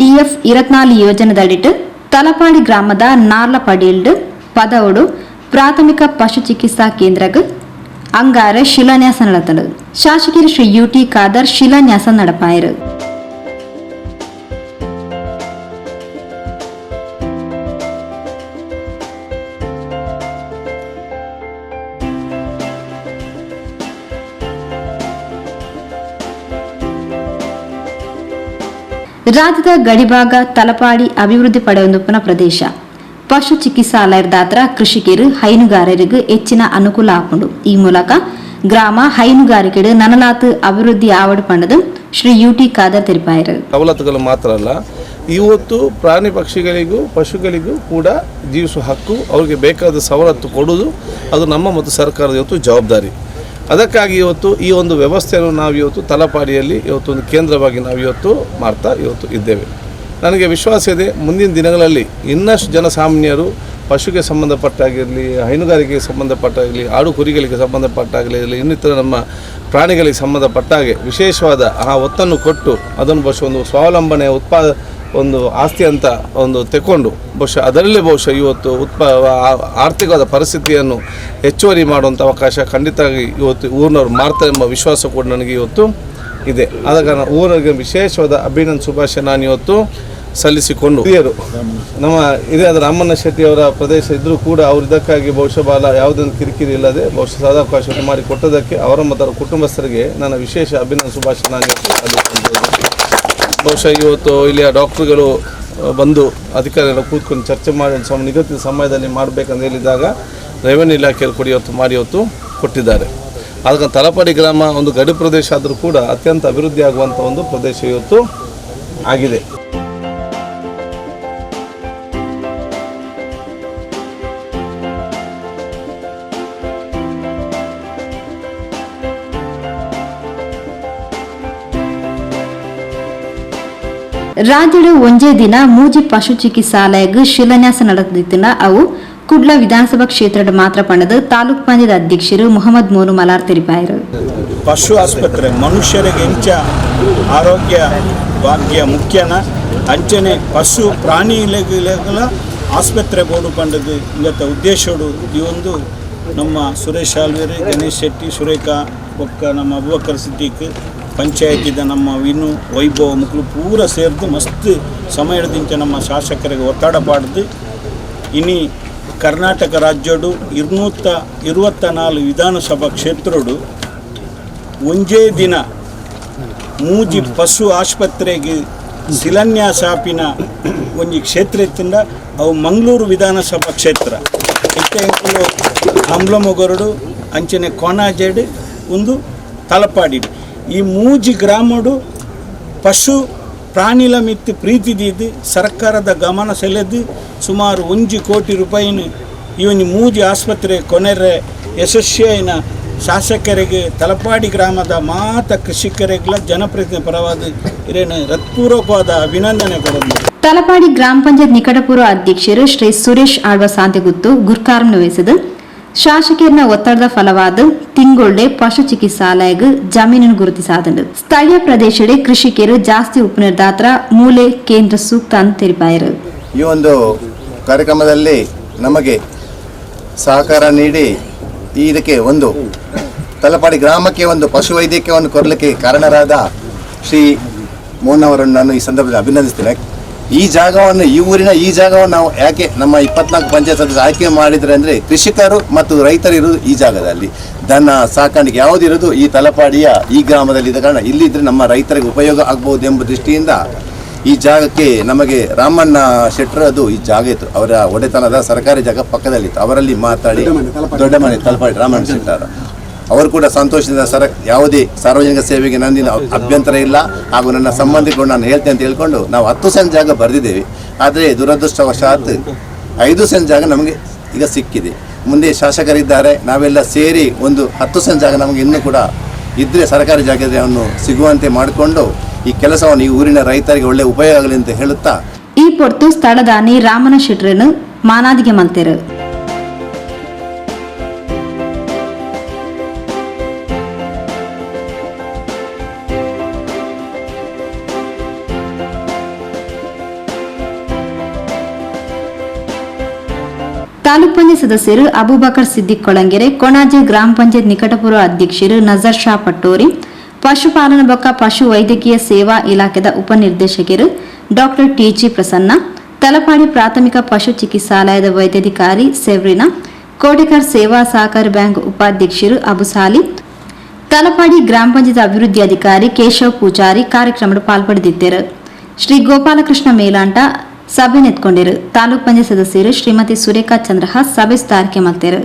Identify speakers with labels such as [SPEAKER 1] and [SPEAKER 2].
[SPEAKER 1] RIDF 24 ಯೋಜನೆದಲ್ಲಿಟ್ಟು Talapady ಗ್ರಾಮದ ನಾರ್ಲಪಡಿಲ್ಡ್ ಪದವಡು ಪ್ರಾಥಮಿಕ ಪಶು ಚಿಕಿತ್ಸಾ ಕೇಂದ್ರಕ್ಕೆ ಅಂಗಾರ ಶಿಲಾನ್ಯಾಸ നടത്തಲು ಶಾಸಕರು ಶ್ರೀ UT ಖಾದರ್ ಶಿಲಾನ್ಯಾಸ നടപ്പായರು. ರಾಜ್ಯದ ಗಡಿಭಾಗ ತಲಪಾಡಿ ಅಭಿವೃದ್ಧಿ ಪಡೆಯುವ ಪ್ರದೇಶ ಪಶು ಚಿಕಿತ್ಸಾಲಯದಾತ್ರ ಕೃಷಿಕರು ಹೈನುಗಾರರಿಗೆ ಹೆಚ್ಚಿನ ಅನುಕೂಲ ಆಪುಂಡು. ಈ ಮೂಲಕ ಗ್ರಾಮ ಹೈನುಗಾರಿಕೆ ನನಲಾತು ಅಭಿವೃದ್ಧಿ ಆವಡು ಪಂಡದು ಶ್ರೀ UT ಖಾದರ್ ತಿಳಿಪಾಯರು.
[SPEAKER 2] ಸವಲತ್ತುಗಳು ಮಾತ್ರ ಅಲ್ಲ, ಇವತ್ತು ಪ್ರಾಣಿ ಪಕ್ಷಿಗಳಿಗೂ ಪಶುಗಳಿಗೂ ಕೂಡ ಜೀವಿಸುವ ಹಕ್ಕು, ಅವರಿಗೆ ಬೇಕಾದ ಸವಲತ್ತು ಕೊಡುವುದು ಅದು ನಮ್ಮ ಮತ್ತು ಸರ್ಕಾರದ ಇವತ್ತು ಜವಾಬ್ದಾರಿ. ಅದಕ್ಕಾಗಿ ಇವತ್ತು ಈ ಒಂದು ವ್ಯವಸ್ಥೆಯನ್ನು ನಾವು ಇವತ್ತು ತಲಪಾಡಿಯಲ್ಲಿ ಇವತ್ತು ಒಂದು ಕೇಂದ್ರವಾಗಿ ನಾವು ಇವತ್ತು ಮಾಡ್ತಾ ಇದ್ದೇವೆ. ನನಗೆ ವಿಶ್ವಾಸ ಇದೆ, ಮುಂದಿನ ದಿನಗಳಲ್ಲಿ ಇನ್ನಷ್ಟು ಜನಸಾಮಾನ್ಯರು ಪಶುಗೆ ಸಂಬಂಧಪಟ್ಟಾಗಿರಲಿ, ಹೈನುಗಾರಿಕೆಗೆ ಸಂಬಂಧಪಟ್ಟಾಗಲಿ, ಆಡು ಕುರಿಗಳಿಗೆ ಸಂಬಂಧಪಟ್ಟಾಗಲಿ, ಇನ್ನಿತರ ನಮ್ಮ ಪ್ರಾಣಿಗಳಿಗೆ ಸಂಬಂಧಪಟ್ಟಾಗೆ ವಿಶೇಷವಾದ ಆ ಒತ್ತನ್ನು ಕೊಟ್ಟು ಅದನ್ನು ಬಹುಶಃ ಒಂದು ಸ್ವಾವಲಂಬನೆ ಒಂದು ಆಸ್ತಿ ಅಂತ ಒಂದು ತೆಕ್ಕೊಂಡು ಅದರಲ್ಲೇ ಬಹುಶಃ ಇವತ್ತು ಆರ್ಥಿಕವಾದ ಪರಿಸ್ಥಿತಿಯನ್ನು ಹೆಚ್ಚುವರಿ ಮಾಡುವಂಥ ಅವಕಾಶ ಖಂಡಿತವಾಗಿ ಇವತ್ತು ಊರಿನವ್ರು ಮಾಡ್ತಾರೆ ಎಂಬ ವಿಶ್ವಾಸ ಕೂಡ ನನಗೆ ಇವತ್ತು ಇದೆ. ಆದ ಕಾರಣ ಊರಿಗೆ ವಿಶೇಷವಾದ ಅಭಿನಂದನೆ ಶುಭಾಶಯ ನಾನು ಇವತ್ತು ಸಲ್ಲಿಸಿಕೊಂಡು ಹಿರಿಯರು ನಮ್ಮ ಹಿರಿಯಾದ ರಾಮಣ್ಣ ಶೆಟ್ಟಿ ಅವರ ಪ್ರದೇಶ ಇದ್ದರೂ ಕೂಡ ಅವರು ಇದಕ್ಕಾಗಿ ಬಹುಶಃ ಯಾವುದೊಂದು ಕಿರಿಕಿರಿ ಇಲ್ಲದೆ ಬಹುಶಃ ಸದಾವಕಾಶವನ್ನು ಮಾಡಿಕೊಟ್ಟದಕ್ಕೆ ಅವರ ಮತ್ತು ಅವರ ಕುಟುಂಬಸ್ಥರಿಗೆ ನನ್ನ ವಿಶೇಷ ಅಭಿನಂದನೆ ಶುಭಾಶಯ ನಾನು ಬಹುಶಃ ಇವತ್ತು ಇಲ್ಲಿಯ ಡಾಕ್ಟ್ರುಗಳು ಬಂದು ಅಧಿಕಾರಿಗಳು ಕೂತ್ಕೊಂಡು ಚರ್ಚೆ ಮಾಡಿ ನಿಗದಿತ ಸಮಯದಲ್ಲಿ ಮಾಡಬೇಕಂತ ಹೇಳಿದಾಗ ರೆವೆನ್ಯೂ ಇಲಾಖೆಯಲ್ಲಿ ಮಾಡಿ ಕೊಟ್ಟಿದ್ದಾರೆ. ಅದಕ್ಕೆ ತಲಪಾಡಿ ಗ್ರಾಮ ಒಂದು ಗಡಿ ಪ್ರದೇಶ ಆದರೂ ಕೂಡ ಅತ್ಯಂತ ಅಭಿವೃದ್ಧಿ ಆಗುವಂಥ ಒಂದು ಪ್ರದೇಶ ಇವತ್ತು ಆಗಿದೆ.
[SPEAKER 1] ರಾಜ್ಯದ ಒಂದೇ ದಿನ ಮೂಜಿ ಪಶು ಚಿಕಿತ್ಸಾಲಯಕ್ಕೆ ಶಿಲಾನ್ಯಾಸ ನಡೆದಿತ್ತಿನ ಅವು ಕುಡ್ಲ ವಿಧಾನಸಭಾ ಕ್ಷೇತ್ರದ ಮಾತ್ರ ಪಣದು ತಾಲೂಕ್ ಪಂಚಾಯತ್ ಅಧ್ಯಕ್ಷರು ಮೊಹಮ್ಮದ್ ಮೋನು ಮಲಾರ್ ತಿಳಿಪಾಯರು.
[SPEAKER 3] ಪಶು ಆಸ್ಪತ್ರೆ ಮನುಷ್ಯರಿಗೆ ಹೆಂಚ ಆರೋಗ್ಯ ಭಾಗ್ಯ ಮುಖ್ಯನ ಅಂಚನೆ ಪಶು ಪ್ರಾಣಿಗಳ ಆಸ್ಪತ್ರೆ ಬೋರ್ಡು ಪಂಡದು ಇವತ್ತು ಉದ್ದೇಶಡು ಈ ಒಂದು ನಮ್ಮ ಸುರೇಶ್ ಆಲ್ವೇರಿ, ಗಣೇಶ್ ಶೆಟ್ಟಿ, ಸುರೇಖಾ ಒಕ್ಕ, ನಮ್ಮ ಅಬುಬಕರ್ ಸಿದ್ದೀಕ್, ಪಂಚಾಯತಿದ ನಮ್ಮ ವಿನು ವೈಭವ ಮಕ್ಕಳು ಪೂರ ಸೇರಿದು ಮಸ್ತ್ ಸಮಯದಿಂದ ನಮ್ಮ ಶಾಸಕರಿಗೆ ಒತ್ತಡ ಪಾಡ್ದು ಇನಿ ಕರ್ನಾಟಕ ರಾಜ್ಯಡು 224 ವಿಧಾನಸಭಾ ಕ್ಷೇತ್ರಡು ಒಂದೇ ದಿನ ಮೂಜಿ ಪಶು ಆಸ್ಪತ್ರೆಗೆ ಶಿಲಾನ್ಯಾಸಾಪಿನ ಒಂಜಿ ಕ್ಷೇತ್ರ ಇತ್ತಿಂದ ಅವು ಮಂಗಳೂರು ವಿಧಾನಸಭಾ ಕ್ಷೇತ್ರ ಇತ್ತೆಂಕುಲು ಹಂಬ್ಲಮೊಗರುಡು ಅಂಚನೆ ಕೋನಾಜೆಡ್ ಒಂದು ತಲಪಾಡಿಡು ಈ ಮೂಜಿ ಗ್ರಾಮಡು ಪಶು ಪ್ರಾಣಿಲ ಮಿತ್ತು ಪ್ರೀತಿ ದೀದು ಸರ್ಕಾರದ ಗಮನ ಸೆಳೆದು ಸುಮಾರು 1 ಕೋಟಿ ರೂಪಾಯಿನ ಈ ಒಂದು ಮೂಜಿ ಆಸ್ಪತ್ರೆ ಕೊನೆರೆ ಯಶಸ್ವಿನ ಶಾಸಕರಿಗೆ ತಲಪಾಡಿ ಗ್ರಾಮದ ಮಾತ ಕೃಷಿಕರಿಗೆಲ್ಲ ಜನಪ್ರತಿನಿಧಿ ಪರವಾದ ಇರೇನು ಹೃತ್ಪೂರ್ವಕವಾದ ಅಭಿನಂದನೆ ಕೊಡೋದು.
[SPEAKER 1] ತಲಪಾಡಿ ಗ್ರಾಮ ಪಂಚಾಯತ್ ನಿಕಟಪೂರ್ವ ಅಧ್ಯಕ್ಷರು ಶ್ರೀ ಸುರೇಶ್ ಆಳ್ವ ಸಾಂತೆಗುತ್ತು ಗುರ್ಕಾರಂ ವಹಿಸಿದ್ದು ಶಾಸಕರ ಒತ್ತಡದ ಫಲವಾದ ತಿಂಗೊಳ್ಳೆ ಪಶು ಚಿಕಿತ್ಸಾಲಯಗೆ ಜಮೀನನ್ನು ಗುರುತಿಸಾದಂಡು ಸ್ಥಳೀಯ ಪ್ರದೇಶದ ಕೃಷಿಕರು ಜಾಸ್ತಿ ಉಪನಿರ್ದಾತ್ರ ಮೂಲೆ ಕೇಂದ್ರ ಸೂಕ್ತ ಅಂತ ತಿಳಿಪಾಯರು.
[SPEAKER 4] ಈ ಒಂದು ಕಾರ್ಯಕ್ರಮದಲ್ಲಿ ನಮಗೆ ಸಹಕಾರ ನೀಡಿ ಇದಕ್ಕೆ ಒಂದು ತಲಪಾಡಿ ಗ್ರಾಮಕ್ಕೆ ಒಂದು ಪಶು ವೈದ್ಯಕೀಯವನ್ನು ಕೊಡಲಿಕ್ಕೆ ಕಾರಣರಾದ ಶ್ರೀ ಮೋಹನ್ ಅವರನ್ನು ನಾನು ಈ ಸಂದರ್ಭದಲ್ಲಿ ಅಭಿನಂದಿಸ್ತೇನೆ. ಈ ಜಾಗವನ್ನು ನಾವು ಯಾಕೆ ನಮ್ಮ 24 ಪಂಚಾಯತ್ ಸದಸ್ಯರು ಆಯ್ಕೆ ಮಾಡಿದ್ರೆ ಅಂದರೆ ಕೃಷಿಕರು ಮತ್ತು ರೈತರು ಇರೋದು ಈ ಜಾಗದಲ್ಲಿ, ದನ ಸಾಕಾಣಿಕೆ ಯಾವುದಿರೋದು ಈ ತಲಪಾಡಿಯ ಈ ಗ್ರಾಮದಲ್ಲಿ ಇದ್ದ ಕಾರಣ ಇಲ್ಲಿದ್ದರೆ ನಮ್ಮ ರೈತರಿಗೆ ಉಪಯೋಗ ಆಗ್ಬೋದು ಎಂಬ ದೃಷ್ಟಿಯಿಂದ ಈ ಜಾಗಕ್ಕೆ ನಮಗೆ ರಾಮಣ್ಣ ಶೆಟ್ಟರದು ಈ ಜಾಗ ಇತ್ತು, ಅವರ ಒಡೆತನದ ಸರ್ಕಾರಿ ಜಾಗ ಪಕ್ಕದಲ್ಲಿತ್ತು. ಅವರಲ್ಲಿ ಮಾತಾಡಿ ದೊಡ್ಡ ಮನೆ ತಲಪಾಡಿ ರಾಮಣ್ಣ ಶೆಟ್ಟರ ಅವರು ಕೂಡ ಸಂತೋಷದಿಂದ ಯಾವುದೇ ಸಾರ್ವಜನಿಕ ಸೇವೆಗೆ ನನ್ನಿಂದ ಅಭ್ಯಂತರ ಇಲ್ಲ ಹಾಗೂ ನನ್ನ ಸಂಬಂಧಿಕರು ನಾನು ಹೇಳ್ತೇನೆ ಅಂತ ಹೇಳ್ಕೊಂಡು ನಾವು 10 ಸೆಂಟ್ ಜಾಗ ಬರೆದಿದ್ದೇವೆ. ಆದರೆ ದುರದೃಷ್ಟವಶಾತ್ 5 ಸೆಂಟ್ ಜಾಗ ನಮಗೆ ಈಗ ಸಿಕ್ಕಿದೆ. ಮುಂದೆ ಶಾಸಕರಿದ್ದಾರೆ, ನಾವೆಲ್ಲ ಸೇರಿ ಒಂದು 10 ಸೆಂಟ್ ಜಾಗ ನಮಗೆ ಇನ್ನೂ ಕೂಡ ಇದ್ದರೆ ಸರ್ಕಾರಿ ಜಾಗವನ್ನು ಸಿಗುವಂತೆ ಮಾಡಿಕೊಂಡು ಈ ಕೆಲಸವನ್ನು ಈ ಊರಿನ ರೈತರಿಗೆ ಒಳ್ಳೆ ಉಪಯೋಗ ಆಗಲಿ ಅಂತ ಹೇಳುತ್ತಾ
[SPEAKER 1] ಈ ಪೊರ್ತು ಸ್ಥಳದಾನಿ ರಾಮನ ಶೆಟ್ರನ್ನು ಮಾನಾದಿಗೆ ಮಲ್ತೇರು. ತಾಲೂಕ್ ಪಂಚಾಯತ್ ಸದಸ್ಯರು ಅಬೂಬಕರ್ ಸಿದ್ದಿಕ್ ಕೊಳಂಗೆರೆ, ಕೊಣಾಜೆ ಗ್ರಾಮ ಪಂಚಾಯತ್ ನಿಕಟಪೂರ್ವ ಅಧ್ಯಕ್ಷರು ನಜರ್ ಶಾ ಪಟ್ಟೋರಿ, ಪಶುಪಾಲನಾ ಬೊಕ್ಕ ಪಶು ವೈದ್ಯಕೀಯ ಸೇವಾ ಇಲಾಖೆದ ಉಪನಿರ್ದೇಶಕರು ಡಾಕ್ಟರ್ ಟಿಜಿ ಪ್ರಸನ್ನ, ತಲಪಾಡಿ ಪ್ರಾಥಮಿಕ ಪಶು ಚಿಕಿತ್ಸಾಲಯದ ವೈದ್ಯಾಧಿಕಾರಿ ಸೆವ್ರಿನಾ, ಕೋಟೆಕರ್ ಸೇವಾ ಸಹಕಾರಿ ಬ್ಯಾಂಕ್ ಉಪಾಧ್ಯಕ್ಷರು ಅಬುಸಾಲಿ, ತಲಪಾಡಿ ಗ್ರಾಮ ಪಂಚಾಯತ್ ಅಭಿವೃದ್ಧಿ ಅಧಿಕಾರಿ ಕೇಶವ್ ಪೂಜಾರಿ ಕಾರ್ಯಕ್ರಮದ ಪಾಲ್ಪಡೆದಿದ್ದರು. ಶ್ರೀ ಗೋಪಾಲಕೃಷ್ಣ ಮೇಲಾಂಟ ಸಭೆ ನೆತ್ಕೊಂಡಿರು. ತಾಲೂಕ್ ಪಂಚಾಯತ್ ಸದಸ್ಯರು ಶ್ರೀಮತಿ ಸುರೇಖಾ ಚಂದ್ರಹಾಸ್ ಸಭೆ ಸ್ಥಾರಿಕೆ ಮಾಡ್ತಾರೆ.